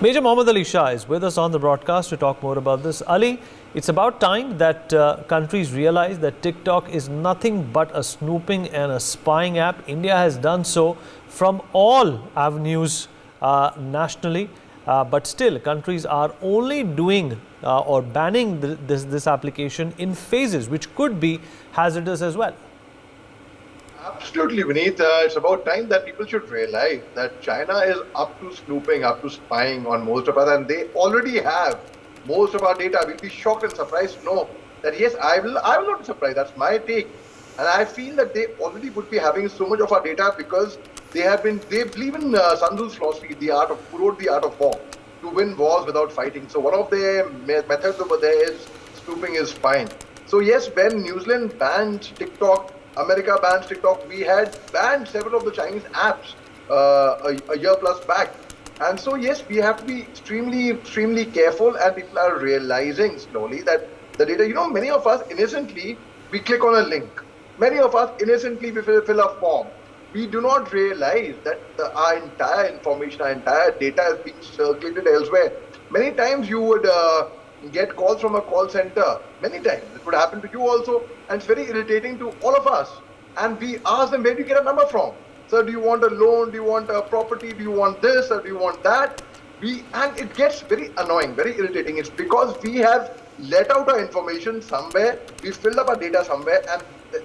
Major Mohommed Ali Shah is with us on the broadcast to talk more about this. Ali, it's about time that countries realize that TikTok is nothing but a snooping and a spying app. India has done so from all avenues nationally, but still countries are only doing or banning this application in phases, which could be hazardous as well. Absolutely, Vineet. It's about time that people should realize that China is up to snooping, up to spying on most of us, and they already have most of our data. We'll be shocked and surprised to know that yes, I will not be surprised. That's my take, and I feel that they already would be having so much of our data because they believe in Sun Tzu's philosophy, who wrote the art of war, to win wars without fighting. So one of their methods over there is snooping, is spying. So yes, when New Zealand banned TikTok, America banned TikTok, we had banned several of the Chinese apps a year plus back. And so, yes, we have to be extremely careful, and people are realizing slowly that the data, many of us innocently, we click on a link. Many of us innocently, we fill a form. We do not realize that our entire information, our entire data is being circulated elsewhere. Many times you would get calls from a call center. Many times it would happen to you also, and it's very irritating to all of us. And we ask them, where do you get a number from? Sir, do you want a loan? Do you want a property? Do you want this or do you want that? And it gets very annoying, very irritating. It's because we have let out our information somewhere, we filled up our data somewhere, and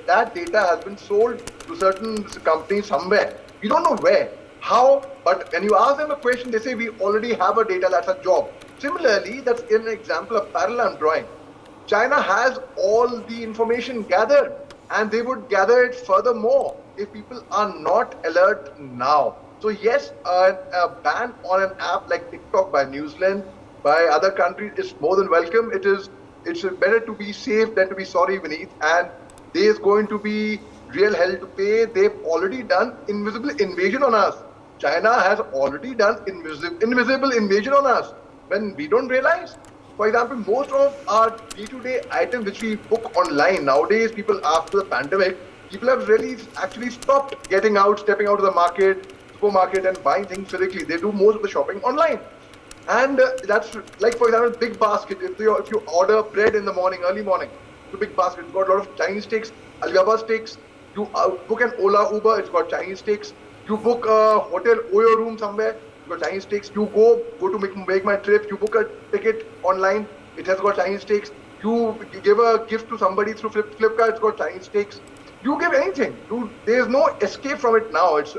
that data has been sold to certain companies somewhere. We don't know where, how, but when you ask them a question, they say we already have a data, that's a job. Similarly, that's an example of parallel I'm drawing. China has all the information gathered, and they would gather it furthermore if people are not alert now. So yes, a ban on an app like TikTok by New Zealand, by other countries is more than welcome. It's better to be safe than to be sorry, Vineet. And there is going to be real hell to pay. They've already done invisible invasion on us. China has already done invisible invasion on us when we don't realize. For example, most of our day-to-day items which we book online nowadays, people after the pandemic, people have really actually stopped getting out, stepping out of the market, supermarket and buying things physically. They do most of the shopping online. And that's like, for example, big basket. If you order bread in the morning, early morning, it's a big basket. It's got a lot of Chinese steaks, Alibaba steaks. You book an Ola Uber, it's got Chinese steaks. You book a hotel Oyo room somewhere, it's got Chinese steaks. You go to make my trip, you book a ticket online, it has got Chinese steaks. You give a gift to somebody through Flipkart, it's got Chinese steaks. You give anything. There's no escape from it now. It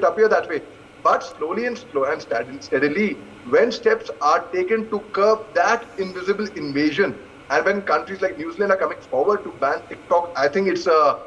appears that way. But slowly and steadily, when steps are taken to curb that invisible invasion, and when countries like New Zealand are coming forward to ban TikTok, I think it's a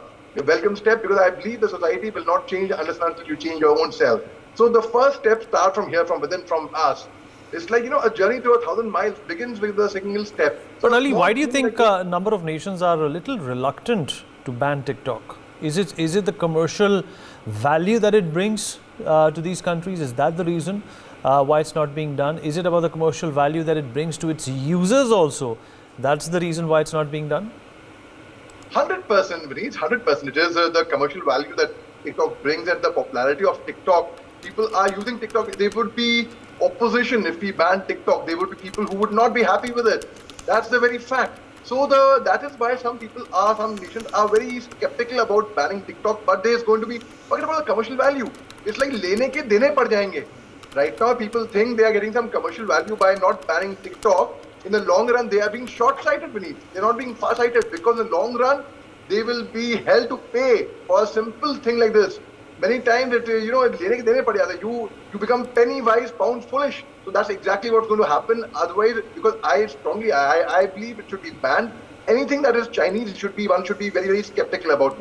welcome step, because I believe the society will not change unless and until you change your own self. So the first step starts from here, from within, from us. It's like, a journey to 1,000 miles begins with the single step. But Ali, why do you think a number of nations are a little reluctant to ban TikTok? Is it the commercial value that it brings to these countries? Is that the reason why it's not being done? Is it about the commercial value that it brings to its users also? That's the reason why it's not being done? 100%, Vineet, 100%. It is the commercial value that TikTok brings, and the popularity of TikTok. People are using TikTok. They would be opposition if we ban TikTok. There would be people who would not be happy with it. That's the very fact. So that is why some nations are very skeptical about banning TikTok. But there is going to be, forget about the commercial value. It's like lene ke dene pad jayenge. Right now, people think they are getting some commercial value by not banning TikTok. In the long run, they are being short-sighted, Beneath. They're not being far-sighted, because in the long run, they will be held to pay for a simple thing like this. Many times, you become penny wise, pound foolish. So that's exactly what's going to happen. Otherwise, because I believe it should be banned. Anything that is Chinese, one should be very, very skeptical about.